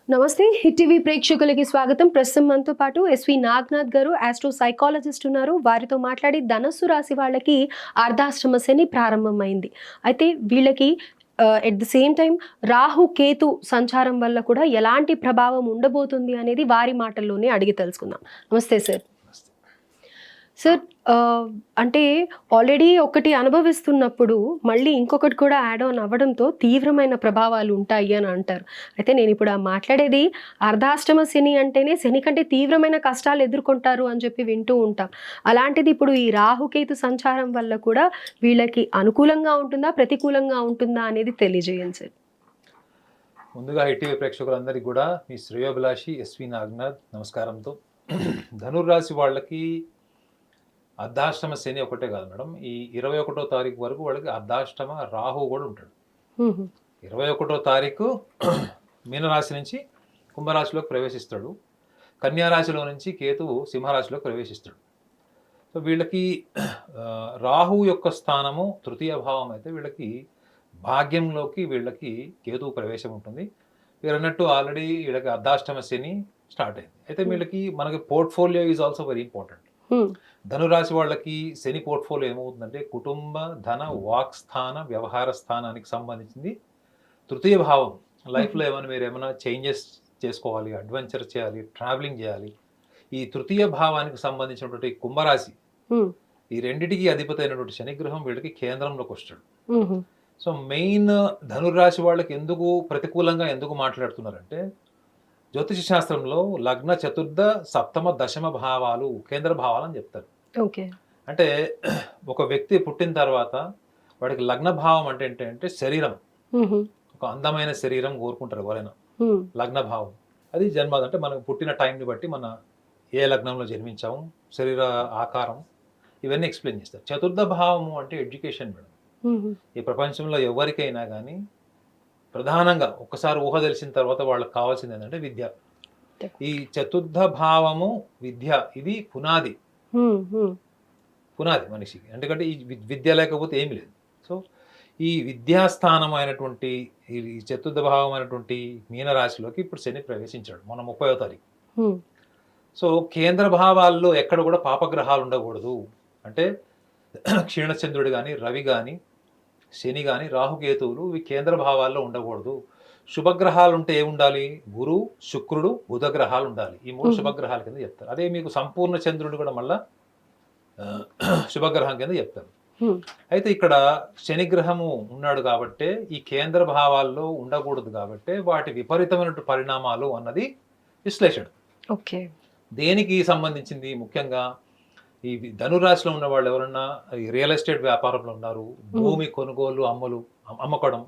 నమస్తే hit TV ప్రేక్షకులకి స్వాగతం. ప్రస్తుతం మనతో పాటు ఎస్వి నాగనాథ్ గారు ఆస్ట్రో సైకాలజిస్ట్ ఉన్నారు. వారితో మాట్లాడి ధనస్సు రాశి వాళ్ళకి అర్ధాష్టమ శని ప్రారంభమైంది. అయితే వీళ్ళకి at the same time Rahu Ketu సంచారం వల్ల కూడా ఎలాంటి ప్రభావం ఉండబోతుంది అనేది వారి మాటల్లోనే అడిగి తెలుసుకుందాం. నమస్తే సార్. సార్ అంటే ఆల్రెడీ ఒకటి అనుభవిస్తున్నప్పుడు మళ్ళీ ఇంకొకటి కూడా యాడ్ ఆన్ అవ్వడంతో తీవ్రమైన ప్రభావాలు ఉంటాయి అని అంటారు. అయితే నేను ఇప్పుడు మాట్లాడేది అర్ధాష్టమ శని అంటేనే శని కంటే తీవ్రమైన కష్టాలు ఎదుర్కొంటారు అని చెప్పి వింటూ ఉంటాం. అలాంటిది ఇప్పుడు ఈ రాహుకేతు సంచారం వల్ల కూడా వీళ్ళకి అనుకూలంగా ఉంటుందా, ప్రతికూలంగా ఉంటుందా అనేది తెలియజేయండి సార్. ముందుగా ఐటీవీ ప్రేక్షకులందరికీ కూడా మీ శ్రేయోభిలాషి ఎస్వి నాగనాథ్ నమస్కారంతో. ధనుర్రాశి వాళ్ళకి అర్ధాష్టమ శని ఒకటే కాదు మేడం, ఈ 21వ తారీఖు వరకు వాళ్ళకి అర్ధాష్టమ రాహు కూడా ఉంటాడు. 21వ తారీఖు మీనరాశి నుంచి కుంభరాశిలోకి ప్రవేశిస్తాడు. కన్యారాశిలో నుంచి కేతువు సింహరాశిలోకి ప్రవేశిస్తాడు. సో వీళ్ళకి రాహు యొక్క స్థానము తృతీయ భావం అయితే వీళ్ళకి భాగ్యంలోకి వీళ్ళకి కేతువు ప్రవేశం ఉంటుంది. మీరు అన్నట్టు ఆల్రెడీ వీళ్ళకి అర్ధాష్టమ శని స్టార్ట్ అయింది. అయితే వీళ్ళకి మనకి portfolio is also very important. ధనురాశి వాళ్ళకి శని పోర్ట్ఫోలియో ఏమవుతుందంటే కుటుంబ, ధన, వాక్ స్థాన, వ్యవహార స్థానానికి సంబంధించింది తృతీయ భావం. లైఫ్లో మీరు ఏమైనా చేంజెస్ చేసుకోవాలి, అడ్వెంచర్ చేయాలి, ట్రావెలింగ్ చేయాలి, ఈ తృతీయ భావానికి సంబంధించినటువంటి కుంభరాశి, ఈ రెండిటికి అధిపతి అయినటువంటి శనిగ్రహం వీళ్ళకి కేంద్రంలోకి వస్తాడు. సో మెయిన్ ధనుర్రాశి వాళ్ళకి ఎందుకు ప్రతికూలంగా ఎందుకు మాట్లాడుతున్నారంటే, జ్యోతిష శాస్త్రంలో లగ్న, చతుర్థ, సప్తమ, దశమ భావాలు కేంద్ర భావాలు అని చెప్తారు. ఓకే, అంటే ఒక వ్యక్తి పుట్టిన తర్వాత వాడికి లగ్న భావం అంటే ఏంటంటే శరీరం, ఒక అందమైన శరీరం కోరుకుంటారు ఎవరైనా. లగ్న భావం అది జన్మ, అంటే మనం పుట్టిన టైంని బట్టి మన ఏ లగ్నంలో జన్మించాము, శరీర ఆకారం, ఇవన్నీ ఎక్స్ప్లెయిన్ చేస్తారు. చతుర్థ భావము అంటే ఎడ్యుకేషన్ మేడం. ఈ ప్రపంచంలో ఎవరికైనా కానీ ప్రధానంగా ఒక్కసారి ఊహ తెలిసిన తర్వాత వాళ్ళకి కావాల్సింది ఏంటంటే విద్య. ఈ చతుర్థ భావము విద్య, ఇది పునాది మనిషికి. ఎందుకంటే ఈ విద్య లేకపోతే ఏమి లేదు. సో ఈ విద్యాస్థానం అయినటువంటి ఈ చతుర్థ భావం అయినటువంటి మీనరాశిలోకి ఇప్పుడు శని ప్రవేశించాడు మొన్న 30వ తారీఖు. సో కేంద్ర భావాల్లో ఎక్కడ కూడా పాపగ్రహాలు ఉండకూడదు. అంటే క్షీణచంద్రుడు కానీ, రవి కానీ, శని కానీ, రాహుకేతువులు ఇవి కేంద్ర భావాల్లో ఉండకూడదు. శుభగ్రహాలు ఉంటే ఏముండాలి? గురు, శుక్రుడు, బుధ గ్రహాలు ఉండాలి. ఈ 3 శుభగ్రహాల కింద చెప్తారు. అదే మీకు సంపూర్ణ చంద్రుడు కూడా మళ్ళా శుభగ్రహం కింద చెప్తారు. అయితే ఇక్కడ శనిగ్రహము ఉన్నాడు కాబట్టే ఈ కేంద్ర భావాల్లో ఉండకూడదు, కాబట్టే వాటి విపరీతమైన పరిణామాలు అన్నది విశ్లేషణ. ఓకే, దేనికి సంబంధించింది? ముఖ్యంగా ఈ ధనురాశిలో ఉన్న వాళ్ళు ఎవరన్నా ఈ రియల్ ఎస్టేట్ వ్యాపారంలో ఉన్నారు, భూమి కొనుగోలు అమ్మకడం,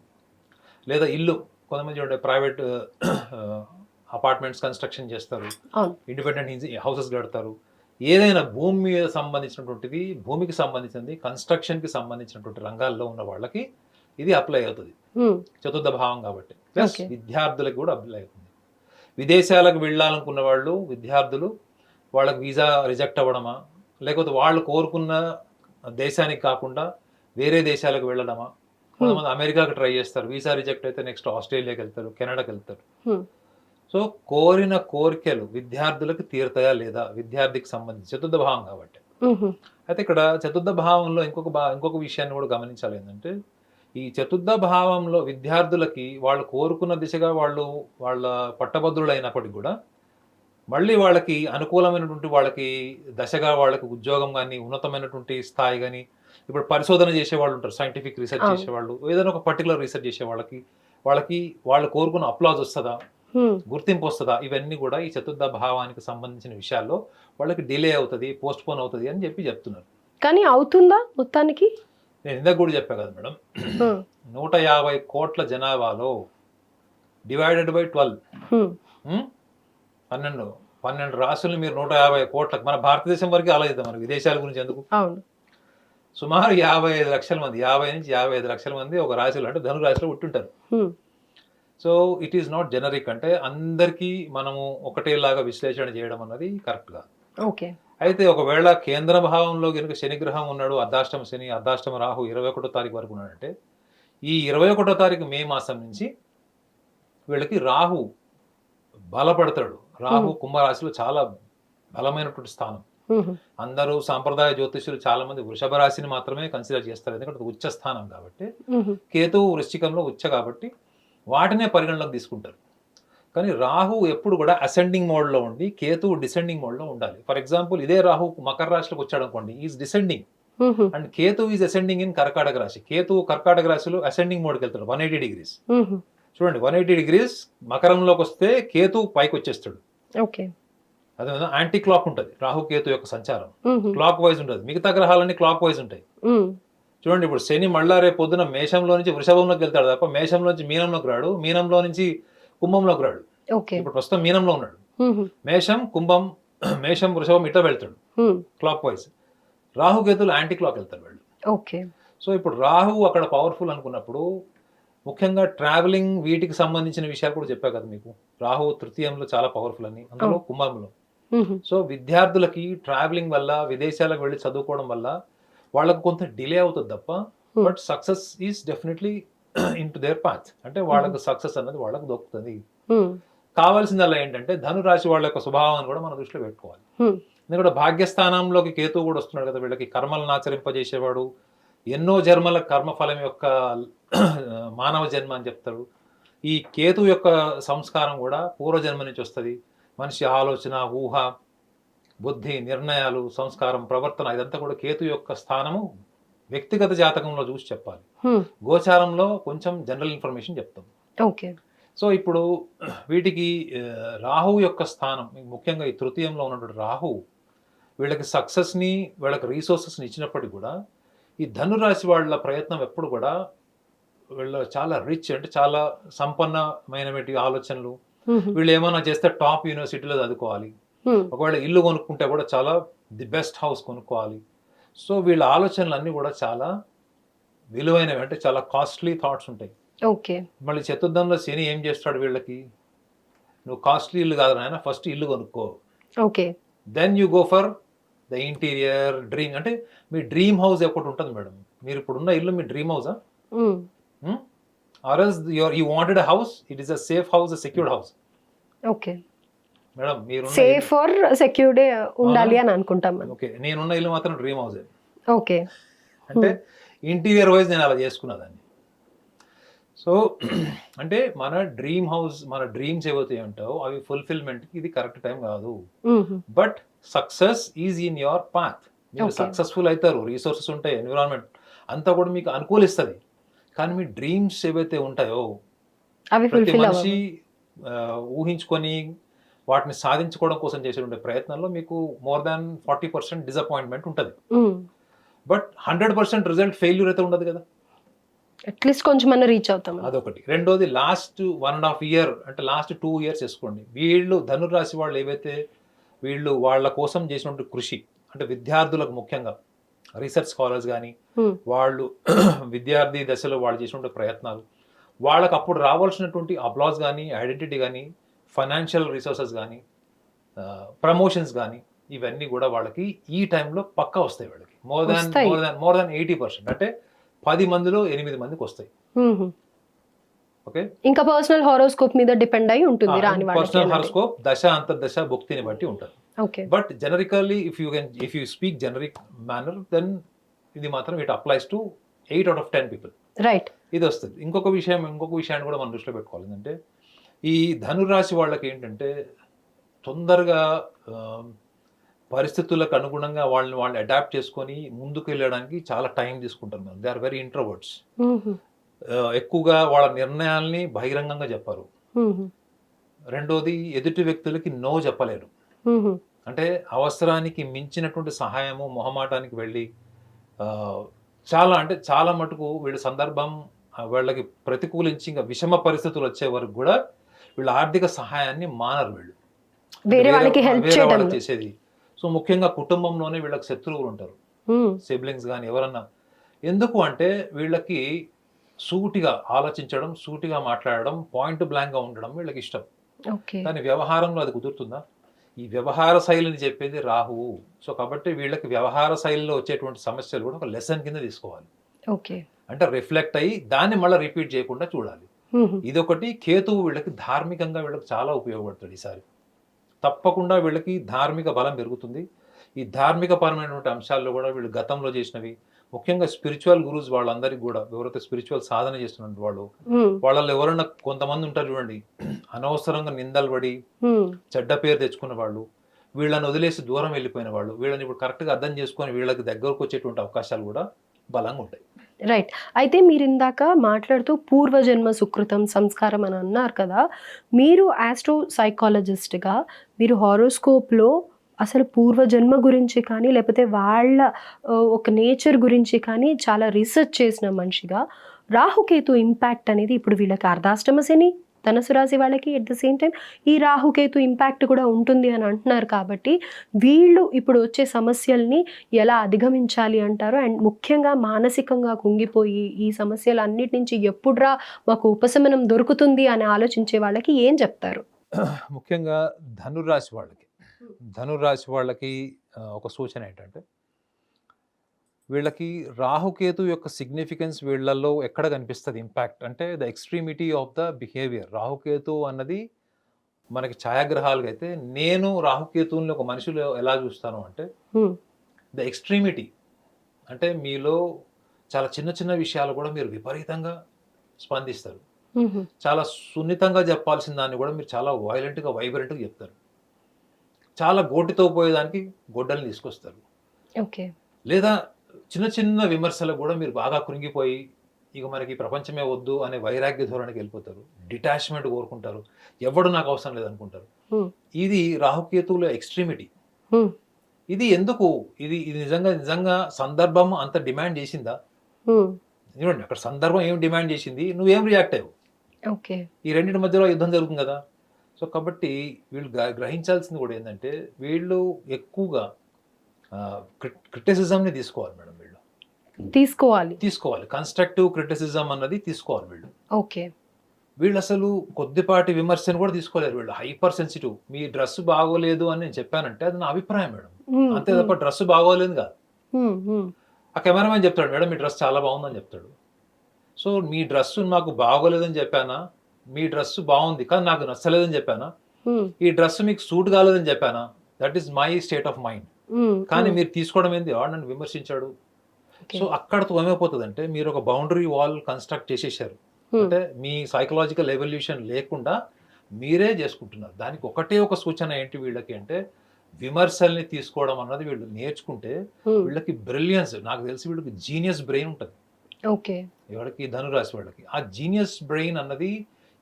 లేదా ఇల్లు, కొంతమంది ఉండే ప్రైవేట్ అపార్ట్మెంట్స్ కన్స్ట్రక్షన్ చేస్తారు, ఇండిపెండెంట్ హౌసెస్ కడతారు. ఏదైనా భూమి మీద సంబంధించినటువంటిది, భూమికి సంబంధించింది, కన్స్ట్రక్షన్కి సంబంధించినటువంటి రంగాల్లో ఉన్న వాళ్ళకి ఇది అప్లై అవుతుంది, చతుర్థ భావం కాబట్టి. ప్లస్ విద్యార్థులకు కూడా అప్లై అవుతుంది. విదేశాలకు వెళ్ళాలనుకున్న వాళ్ళు, విద్యార్థులు, వాళ్ళకి వీసా రిజెక్ట్ అవ్వడమా, లేకపోతే వాళ్ళు కోరుకున్న దేశానికి కాకుండా వేరే దేశాలకు వెళ్ళడమా. కొంతమంది అమెరికాకి ట్రై చేస్తారు, వీసా రిజెక్ట్ అయితే నెక్స్ట్ ఆస్ట్రేలియాకి వెళ్తారు, కెనడాకి వెళ్తారు. సో కోరిన కోరికలు విద్యార్థులకు తీరుతాయా లేదా, విద్యార్థికి సంబంధించి చతుర్థ భావం కాబట్టి. అయితే ఇక్కడ చతుర్థ భావంలో ఇంకొక విషయాన్ని కూడా గమనించాలి. ఏంటంటే ఈ చతుర్థ భావంలో విద్యార్థులకి వాళ్ళు కోరుకున్న దిశగా వాళ్ళ పట్టభద్రులు అయినప్పటికీ కూడా మళ్ళీ వాళ్ళకి అనుకూలమైనటువంటి వాళ్ళకి దశగా వాళ్ళకి ఉద్యోగం కానీ, ఉన్నతమైనటువంటి స్థాయి కానీ, ఇప్పుడు పరిశోధన చేసేవాళ్ళు ఉంటారు, సైంటిఫిక్ రీసెర్చ్ చేసేవాళ్ళు, ఏదైనా ఒక పర్టికులర్ రీసెర్చ్ చేసే వాళ్ళకి వాళ్ళు కోరుకున్న అప్లాజ్ వస్తుందా, గుర్తింపు వస్తుందా, ఇవన్నీ కూడా ఈ చతుర్థ భావానికి సంబంధించిన విషయాల్లో వాళ్ళకి డిలే అవుతుంది, పోస్ట్ పోన్ అవుతుంది అని చెప్తున్నారు. కానీ అవుతుందా మొత్తానికి? నేను ఇందాక కూడా చెప్పా కదా మేడం, 150 కోట్ల జనాభాలో డివైడెడ్ బై 12, 12 రాష్ట్రాలు మీరు 150 కోట్లకు, మన భారతదేశం వరకు ఆలోచిద్దాం, మన విదేశాల గురించి ఎందుకు. సుమారు 55 లక్షల మంది, 50 నుంచి 55 లక్షల మంది ఒక రాశిలో, అంటే ధనురాశిలో పుట్టుంటారు. So it is not generic, అంటే అందరికీ మనము ఒకటేలాగా విశ్లేషణ చేయడం అన్నది కరెక్ట్ కాదు. అయితే ఒకవేళ కేంద్ర భావంలో కనుక శనిగ్రహం ఉన్నాడు, అర్ధాష్టమ శని, అర్ధాష్టమ రాహు 21వ తారీఖు వరకు ఉన్నాడంటే, ఈ 21వ తారీఖు మే మాసం నుంచి వీళ్ళకి రాహు బలపడతాడు. రాహు కుంభరాశిలో చాలా బలమైనటువంటి స్థానం. అందరూ సాంప్రదాయ జ్యోతిష్యులు చాలా మంది వృషభ రాశిని మాత్రమే కన్సిడర్ చేస్తారు, ఎందుకంటే ఉచ్చ స్థానం కాబట్టి. కేతువు వృశ్చికంలో ఉచ్చ కాబట్టి వాటినే పరిగణలోకి తీసుకుంటారు. కానీ రాహు ఎప్పుడు కూడా అసెండింగ్ మోడ్లో ఉండి కేతువు డిసెండింగ్ మోడ్లో ఉండాలి. ఫర్ ఎగ్జాంపుల్ ఇదే రాహు మకర రాశిలోకి వచ్చాడు అనుకోండి, is descending and Ketu is ascending in కర్కాటక రాశి. కేతువు కర్కాటక రాశిలో అసెండింగ్ మోడ్కి వెళ్తాడు 180 degrees. చూడండి 180 degrees మకరంలోకి వస్తే కేతు పైకి వచ్చేస్తాడు. అదే యాంటీ క్లాక్ ఉంటుంది రాహు కేతు యొక్క సంచారం, క్లాక్ వైజ్ ఉంటుంది. మిగతా గ్రహాలన్నీ క్లాక్ వైజ్ ఉంటాయి. చూడండి ఇప్పుడు శని మళ్ళా రేపు పొద్దున మేషంలో నుంచి వృషభంలోకి వెళ్తాడు తప్ప మేషంలో నుంచి మీనంలోకి రాడు, మీనంలో నుంచి కుంభంలోకి రాడు. ఇప్పుడు ప్రస్తుతం మీనంలో ఉన్నాడు. మేషం కుంభం మేషం వృషభం ఇట్లా వెళ్తాడు క్లాక్ వైజ్. రాహుకేతులు యాంటీ క్లాక్ వెళ్తారు వాళ్ళు. సో ఇప్పుడు రాహు అక్కడ పవర్ఫుల్ అనుకున్నప్పుడు ముఖ్యంగా ట్రావెలింగ్ వీటికి సంబంధించిన విషయాలు కూడా చెప్పా కదా మీకు. రాహు తృతీయంలో చాలా పవర్ఫుల్ అని, అందులో కుంభంలో. సో విద్యార్థులకి ట్రావెలింగ్ వల్ల విదేశాలకు వెళ్ళి చదువుకోవడం వల్ల వాళ్ళకు కొంత డిలే అవుతుంది తప్ప but success is definitely in to their path. అంటే వాళ్ళకు సక్సెస్ అన్నది వాళ్ళకు దొరుకుతుంది. కావాల్సిందల్లా ఏంటంటే ధనురాశి వాళ్ళ యొక్క స్వభావాన్ని కూడా మనం దృష్టిలో పెట్టుకోవాలి. ఎందుకంటే భాగ్యస్థానంలోకి కేతువు కూడా వస్తున్నాడు కదా, వీళ్ళకి కర్మలను ఆచరింపజేసేవాడు, ఎన్నో జన్మల కర్మఫలం యొక్క మానవ జన్మ అని చెప్తాడు. ఈ కేతు యొక్క సంస్కారం కూడా పూర్వజన్మ నుంచి వస్తుంది. మనిషి ఆలోచన, ఊహ, బుద్ధి, నిర్ణయాలు, సంస్కారం, ప్రవర్తన ఇదంతా కూడా కేతు యొక్క స్థానము. వ్యక్తిగత జాతకంలో చూసి చెప్పాలి, గోచారంలో కొంచెం జనరల్ ఇన్ఫర్మేషన్ చెప్తాం. సో ఇప్పుడు వీటికి రాహు యొక్క స్థానం ముఖ్యంగా ఈ తృతీయంలో ఉన్నటువంటి రాహు వీళ్ళకి సక్సెస్ని వీళ్ళకి రీసోర్సెస్ని ఇచ్చినప్పటికీ కూడా ఈ ధనురాశి వాళ్ళ ప్రయత్నం ఎప్పుడు కూడా వీళ్ళ చాలా రిచ్ అంటే చాలా సంపన్నమైనటువంటి ఆలోచనలు. వీళ్ళు ఏమైనా చేస్తే టాప్ యూనివర్సిటీలో చదువుకోవాలి, ఒకవేళ ఇల్లు కొనుక్కుంటే కూడా చాలా ది బెస్ట్ హౌస్ కొనుక్కోవాలి. సో వీళ్ళ ఆలోచనలు అన్నీ కూడా చాలా విలువైనవి, అంటే చాలా కాస్ట్లీ థాట్స్ ఉంటాయి. మళ్ళీ చతుర్థంలో శని ఏం చేస్తాడు వీళ్ళకి, నువ్వు కాస్ట్లీ ఇల్లు కాదు నాయన, ఫస్ట్ ఇల్లు కొనుక్కో, then you go for the interior dream. అంటే మీ డ్రీమ్ హౌస్ ఒకటి ఉంటుంది మేడం. మీరు ఇప్పుడున్న ఇల్లు మీ డ్రీమ్ హౌసా? Or else you wanted house, it is a safe house, a secured house. Madam మీరు సేఫ్ ఆర్ సెక్యూర్డ్ ఉండాలి అని అనుకుంటాం. ఓకే, నేనున్న ఇల్లు మాత్రం డ్రీమ్ హౌస్. అంటే ఇంటీరియర్ వైజ్ నేను అలా చేసుకున్నదాన్ని. సో అంటే మన డ్రీమ్ హౌస్, మన డ్రీమ్స్ ఏవైతే ఉంటాయో అవి ఫుల్ఫిల్మెంట్కి ఇది కరెక్ట్ టైం కాదు. But success is in your path. మీరు సక్సెస్ఫుల్ అవుతారు, రీసోర్సెస్ ఉంటాయి, ఎన్విరాన్మెంట్ అంతా కూడా మీకు అనుకూలిస్తుంది. కానీ మీ డ్రీమ్స్ ఏవైతే ఉంటాయో ప్రతి మనిషి ఊహించుకొని వాటిని సాధించుకోవడం కోసం చేసేటువంటి ప్రయత్నంలో మీకు మోర్ దాన్ 40% డిసప్పాయింట్మెంట్ ఉంటుంది. బట్ 100% రిజల్ట్ ఫెయిల్యూర్ అయితే ఉండదు కదా, అట్లీస్ట్ కొంచెం అన్న రీచ్ అవుతాం. అదొకటి. రెండోది లాస్ట్ 1.5 year అంటే లాస్ట్ 2 years వేసుకోండి, వీళ్ళు ధనురాశి వాళ్ళు ఏవైతే వీళ్ళు వాళ్ళ కోసం చేసినటువంటి కృషి, అంటే విద్యార్థులకు ముఖ్యంగా రీసెర్చ్ స్కాలర్స్ కానీ వాళ్ళు విద్యార్థి దశలో వాళ్ళు చేసినటువంటి ప్రయత్నాలు, వాళ్ళకు అప్పుడు రావాల్సినటువంటి అప్లాజ్ కానీ, ఐడెంటిటీ కానీ, ఫైనాన్షియల్ రిసోర్సెస్ కానీ, ప్రమోషన్స్ కానీ, ఇవన్నీ కూడా వాళ్ళకి ఈ టైంలో పక్కా వస్తాయి. వాళ్ళకి మోర్ దాన్ 80%, అంటే 10 మందిలో 8 మందికి వస్తాయి. ఓకే, ఇంకా పర్సనల్ హారోస్కోప్ మీద డిపెండ్ అయి ఉంటుంది. పర్సనల్ హారోస్కోప్ దశ అంతర్దశ భుక్తిని బట్టి ఉంటుంది. But generically if you speak generic manner, then ఇది మాత్రం it applies to 8 out of 10 people. Right, ఇది వస్తుంది. ఇంకొక విషయాన్ని కూడా మనం దృష్టిలో పెట్టుకోవాలి. ఏంటంటే ఈ ధనురాశి వాళ్ళకి ఏంటంటే తొందరగా పరిస్థితులకు అనుగుణంగా వాళ్ళు అడాప్ట్ చేసుకొని ముందుకు వెళ్ళడానికి చాలా టైం తీసుకుంటారు. They are very introverts. ఎక్కువగా వాళ్ళ నిర్ణయాల్ని బహిరంగంగా చెప్పారు. రెండోది ఎదుటి వ్యక్తులకి నో చెప్పలేరు. అంటే అవసరానికి మించినటువంటి సహాయము, మొహమాటానికి వెళ్ళి చాలా మటుకు వీళ్ళ సందర్భం వీళ్ళకి ప్రతికూలించి ఇంకా విషమ పరిస్థితులు వచ్చే వరకు కూడా వీళ్ళ ఆర్థిక సహాయాన్ని మానరు. వీళ్ళు వేరే వాళ్ళకి చేసేది. సో ముఖ్యంగా కుటుంబంలోనే వీళ్ళకి శత్రువులు ఉంటారు, సిబ్లింగ్స్ కానీ ఎవరన్నా. ఎందుకు అంటే వీళ్ళకి సూటిగా ఆలోచించడం, సూటిగా మాట్లాడడం, పాయింట్ బ్లాంక్ గా ఉండడం వీళ్ళకి ఇష్టం. కానీ వ్యవహారంలో అది కుదురుతుందా? ఈ వ్యవహార శైలిని చెప్పేది రాహువు. సో కాబట్టి వీళ్ళకి వ్యవహార శైలిలో వచ్చేటువంటి సమస్యలు కూడా ఒక లెసన్ కింద తీసుకోవాలి. అంటే రిఫ్లెక్ట్ అయ్యి దాన్ని మళ్ళీ రిపీట్ చేయకుండా చూడాలి. ఇదొకటి. కేతువు వీళ్ళకి ధార్మికంగా వీళ్ళకి చాలా ఉపయోగపడుతుంది ఈసారి. తప్పకుండా వీళ్ళకి ధార్మిక బలం పెరుగుతుంది. ఈ ధార్మిక పరమైనటువంటి అంశాల్లో కూడా వీళ్ళు గతంలో చేసినవి, ముఖ్యంగా స్పిరిచువల్ గురూస్ వాళ్ళందరికీ కూడా, ఎవరైతే స్పిరిచువల్ సాధన చేస్తున్నటువంటి వాళ్ళు, వాళ్ళలో ఎవరైనా కొంతమంది ఉంటారు చూడండి, అనవసరంగా నిందలు పడి చెడ్డ పేరు తెచ్చుకున్న వాళ్ళు, వీళ్ళని వదిలేసి దూరం వెళ్ళిపోయిన వాళ్ళు, వీళ్ళని ఇప్పుడు కరెక్ట్గా అర్థం చేసుకొని వీళ్ళకి దగ్గరకు వచ్చేటువంటి అవకాశాలు కూడా బలంగా ఉంటాయి. రైట్. అయితే మీరు ఇందాక మాట్లాడుతూ పూర్వజన్మ సుకృతం సంస్కారం అని అన్నారు కదా, మీరు ఆస్ట్రో సైకాలజిస్ట్గా మీరు హారోస్కోప్లో అసలు పూర్వజన్మ గురించి కానీ లేకపోతే వాళ్ళ ఒక నేచర్ గురించి కానీ చాలా రీసెర్చ్ చేసిన మనిషిగా, రాహుకేతు ఇంపాక్ట్ అనేది ఇప్పుడు వీళ్ళకి అర్ధాష్టమ శని ధనుసు రాశి వాళ్ళకి ఎట్ ద సేమ్ టైం ఈ రాహుకేతు ఇంపాక్ట్ కూడా ఉంటుంది అని అంటున్నారు. కాబట్టి వీళ్ళు ఇప్పుడు వచ్చే సమస్యల్ని ఎలా అధిగమించాలి అంటారు? అండ్ ముఖ్యంగా మానసికంగా కుంగిపోయి ఈ సమస్యలు అన్నిటి నుంచి ఎప్పుడురా మాకు ఉపశమనం దొరుకుతుంది అని ఆలోచించే వాళ్ళకి ఏం చెప్తారు? ముఖ్యంగా ధనురాశి వాళ్ళకి, ధనురాశి వాళ్ళకి ఒక సూచన ఏంటంటే, వీళ్ళకి రాహుకేతు యొక్క సిగ్నిఫికెన్స్ వీళ్ళల్లో ఎక్కడ కనిపిస్తుంది ఇంపాక్ట్ అంటే, the extremity of the behaviour. Rahu Ketu అన్నది మనకి ఛాయాగ్రహాలుగా అయితే, నేను రాహుకేతువుని ఒక మనిషిలో ఎలా చూస్తాను అంటే, ద ఎక్స్ట్రీమిటీ అంటే మీలో చాలా చిన్న చిన్న విషయాలు కూడా మీరు విపరీతంగా స్పందిస్తారు. చాలా సున్నితంగా చెప్పాల్సిన దాన్ని కూడా మీరు చాలా వైలెంట్గా వైబ్రెంట్గా చెప్తారు. చాలా గోటితో పోయేదానికి గొడ్డల్ని తీసుకొస్తారు. ఓకే. లేదా చిన్న చిన్న విమర్శలకు కూడా మీరు బాగా కృంగిపోయి ఇక మనకి ప్రపంచమే వద్దు అనే వైరాగ్య ధోరణికి వెళ్ళిపోతారు. డిటాచ్మెంట్ కోరుకుంటారు. ఎవడు నాకు అవసరం లేదనుకుంటారు. ఇది రాహుకేతువుల ఎక్స్ట్రీమిటీ. ఇది ఎందుకు? ఇది ఇది నిజంగా సందర్భం అంత డిమాండ్ చేసిందా? చూడండి, అక్కడ సందర్భం ఏం డిమాండ్ చేసింది, నువ్వేం రియాక్ట్ అయ్యావు. ఓకే. ఈ రెండింటి మధ్యలో యుద్ధం జరుగుతుంది కదా. సో కాబట్టి వీళ్ళు గ్రహించాల్సింది కూడా ఏంటంటే, వీళ్ళు ఎక్కువగా క్రిటిసిజంని తీసుకోవాలి మేడం. వీళ్ళు తీసుకోవాలి కన్స్ట్రక్టివ్ క్రిటిసిజం అన్నది తీసుకోవాలి వీళ్ళు. ఓకే. వీళ్ళు అసలు కొద్దిపాటి విమర్శను కూడా తీసుకోలేరు. వీళ్ళు హైపర్ సెన్సిటివ్. మీ డ్రెస్ బాగోలేదు అని నేను చెప్పానంటే అది నా అభిప్రాయం మేడం, అంతే తప్ప డ్రెస్ బాగోలేదు కాదు. ఆ కెమెరామెన్ చెప్తాడు, మేడం మీ డ్రెస్ చాలా బాగుందని చెప్తాడు. సో మీ డ్రెస్ నాకు బాగోలేదని చెప్పానా, మీ డ్రెస్ బాగుంది కానీ నాకు నచ్చలేదని చెప్పానా, ఈ డ్రెస్ మీకు సూట్ కాలేదని చెప్పానా, that is my state of mind. కానీ మీరు తీసుకోవడం ఏంది, వాడు నన్ను విమర్శించాడు. సో అక్కడతో ఏమైపోతుంది అంటే, మీరు ఒక బౌండరీ వాల్ కన్స్ట్రక్ట్ చేసేసారు. అంటే మీ సైకలాజికల్ ఎవల్యూషన్ లేకుండా మీరే చేసుకుంటున్నారు. దానికి ఒకటే ఒక సూచన ఏంటి వీళ్ళకి అంటే, విమర్శల్ని తీసుకోవడం అన్నది వీళ్ళు నేర్చుకుంటే వీళ్ళకి బ్రిలియన్స్, నాకు తెలిసి వీళ్ళకి జీనియస్ బ్రెయిన్ ఉంటుంది. ఓకే. ఎవరికి? ధనురాశి వాళ్ళకి. ఆ జీనియస్ బ్రెయిన్ అన్నది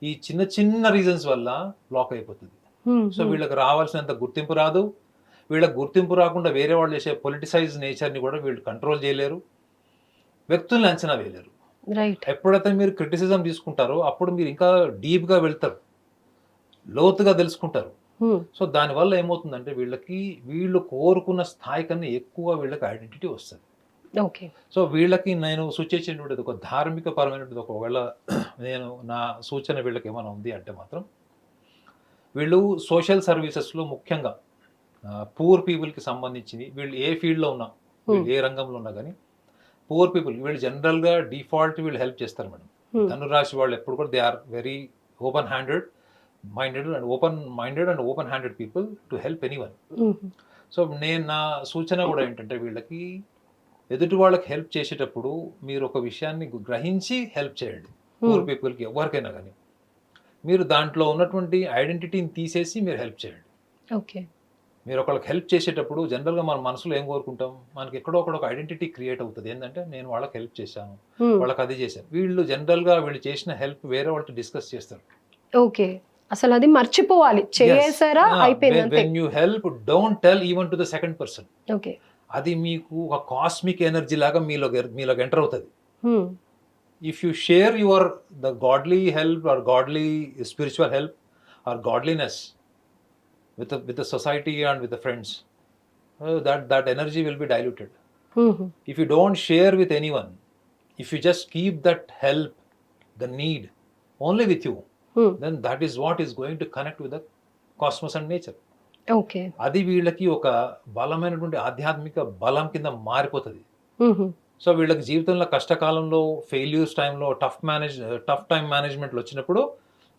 ఈ చిన్న చిన్న రీజన్స్ వల్ల బ్లాక్ అయిపోతుంది. సో వీళ్ళకి రావాల్సినంత గుర్తింపు రాదు. వీళ్ళకి గుర్తింపు రాకుండా వేరే వాళ్ళు చేసే పొలిటిసైజ్ నేచర్ని కూడా వీళ్ళు కంట్రోల్ చేయలేరు. వ్యక్తుల్ని అంచనా వేయలేరు. ఎప్పుడైతే మీరు క్రిటిసిజం తీసుకుంటారో అప్పుడు మీరు ఇంకా డీప్గా వెళ్తారు, లోతుగా తెలుసుకుంటారు. సో దానివల్ల ఏమవుతుందంటే వీళ్ళు కోరుకున్న స్థాయి కన్నా ఎక్కువ వీళ్ళకి ఐడెంటిటీ వస్తుంది. ఓకే. సో వీళ్ళకి నేను సూచించేటువంటిది ఒక ధార్మిక పరమైనటువంటి ఒకవేళ నేను నా సూచన వీళ్ళకి ఏమైనా ఉంది అంటే మాత్రం, వీళ్ళు సోషల్ సర్వీసెస్లో ముఖ్యంగా పూర్ పీపుల్కి సంబంధించింది, వీళ్ళు ఏ ఫీల్డ్లో ఉన్నా, వీళ్ళు ఏ రంగంలో ఉన్నా కానీ పూర్ పీపుల్ వీళ్ళు జనరల్గా డిఫాల్ట్ వీళ్ళు హెల్ప్ చేస్తారు మేడం. ధనురాశి వాళ్ళు ఎప్పుడు కూడా they are very open minded and open handed people to help anyone. So నేను నా సూచన కూడా ఏంటంటే, వీళ్ళకి ఎదుటి వాళ్ళకి హెల్ప్ చేసేటప్పుడు మీరు ఒక విషయాన్ని గ్రహించి హెల్ప్ చేయండి. పూర్ పీపుల్కి ఎవరికైనా కానీ మీరు దాంట్లో ఉన్నటువంటి ఐడెంటిటీని తీసేసి మీరు హెల్ప్ చేయండి. ఓకే. మీరు ఒకళ్ళకి హెల్ప్ చేసేటప్పుడు జనరల్గా మన మనసులో ఏం కోరుకుంటాం, మనకి ఎక్కడో ఒక ఐడెంటిటీ క్రియేట్ అవుతుంది. ఏంటంటే నేను వాళ్ళకి హెల్ప్ చేశాను, వాళ్ళకి అది చేశాను. వీళ్ళు జనరల్గా వీళ్ళు చేసిన హెల్ప్ వేరే వాళ్ళతో డిస్కస్ చేస్తారు. ఓకే. అసలు అది మర్చిపోవాలి, చేసారా అయిపోయింది. When you help don't tell even to the second person. Okay. అది మీకు ఒక కాస్మిక్ ఎనర్జీ లాగా మీలోకి ఎంటర్ అవుతుంది. If you share the godly help or godly spiritual help or godliness with the society and with the friends, that energy will be diluted. If you don't share with anyone, if you just keep that help, the need only with you, then that is what is going to connect with the cosmos and nature. Okay. అది వీళ్ళకి ఒక బలమైనటువంటి ఆధ్యాత్మిక బలం కింద మారిపోతుంది. So వీళ్ళకి జీవితంలో కష్టకాలంలో, ఫెయిల్యూర్స్ టైంలో, టఫ్ టైం మేనేజ్మెంట్లు వచ్చినప్పుడు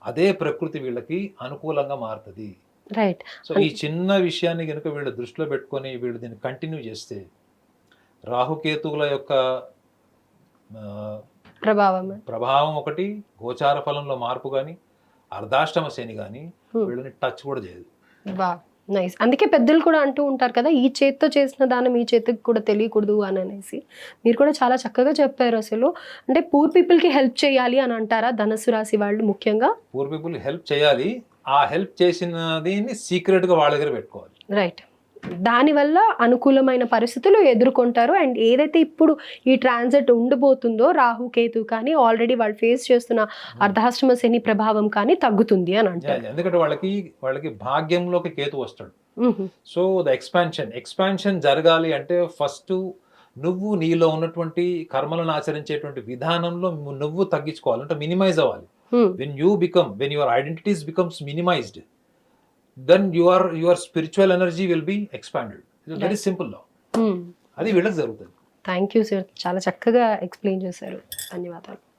అదే ప్రకృతి వీళ్ళకి అనుకూలంగా మారుతుంది. రైట్. సో ఈ చిన్న విషయాన్ని కనుక వీళ్ళు దృష్టిలో పెట్టుకొని వీళ్ళు దీన్ని కంటిన్యూ చేస్తే రాహుకేతువుల యొక్క ఆ, ప్రభావం. ప్రభావం ఒకటి, గోచార ఫలంలో మార్పు కానీ, అర్ధాష్టమ శని కానీ వీళ్ళని టచ్ కూడా చేయదు. వా నైస్. అందుకే పెద్దలు కూడా అంటూ ఉంటారు కదా, ఈ చేత్తో చేసిన దానం ఈ చేతికి కూడా తెలియకూడదు అని అనేసి. మీరు కూడా చాలా చక్కగా చెప్పారు. అసలు అంటే పూర్ పీపుల్కి హెల్ప్ చేయాలి అని అంటారా ధనుసు రాశి వాళ్ళు ముఖ్యంగా? పూర్ పీపుల్ హెల్ప్ చేయాలి. ఆ హెల్ప్ చేసినది సీక్రెట్గా వాళ్ళ దగ్గర పెట్టుకోవాలి. రైట్. దానివల్ల అనుకూలమైన పరిస్థితులు ఎదుర్కొంటారు. అండ్ ఏదైతే ఇప్పుడు ఈ ట్రాన్సిట్ ఉండబోతుందో రాహు కేతు కానీ ఆల్రెడీ వాళ్ళు ఫేస్ చేస్తున్న అర్ధాష్టమ శని ప్రభావం కానీ తగ్గుతుంది అని అంటారు. ఎందుకంటే వాళ్ళకి భాగ్యంలోకి కేతు వస్తాడు. మ్హూ. సో ద ఎక్స్పాన్షన్ జరగాలి అంటే ఫస్ట్ నువ్వు నీలో ఉన్నటువంటి కర్మలను ఆచరించేటువంటి విధానంలో నువ్వు తగ్గించుకోవాలి, అంటే మినిమైజ్ అవ్వాలి. మ్. when your identities becomes minimized, then your spiritual energy will be expanded. It's a very simple law. మ్. అది వీళ్ళకి జరుగుతుంది. థ్యాంక్ యూ సార్, చాలా చక్కగా ఎక్స్ప్లెయిన్ చేశారు. ధన్యవాదాలు.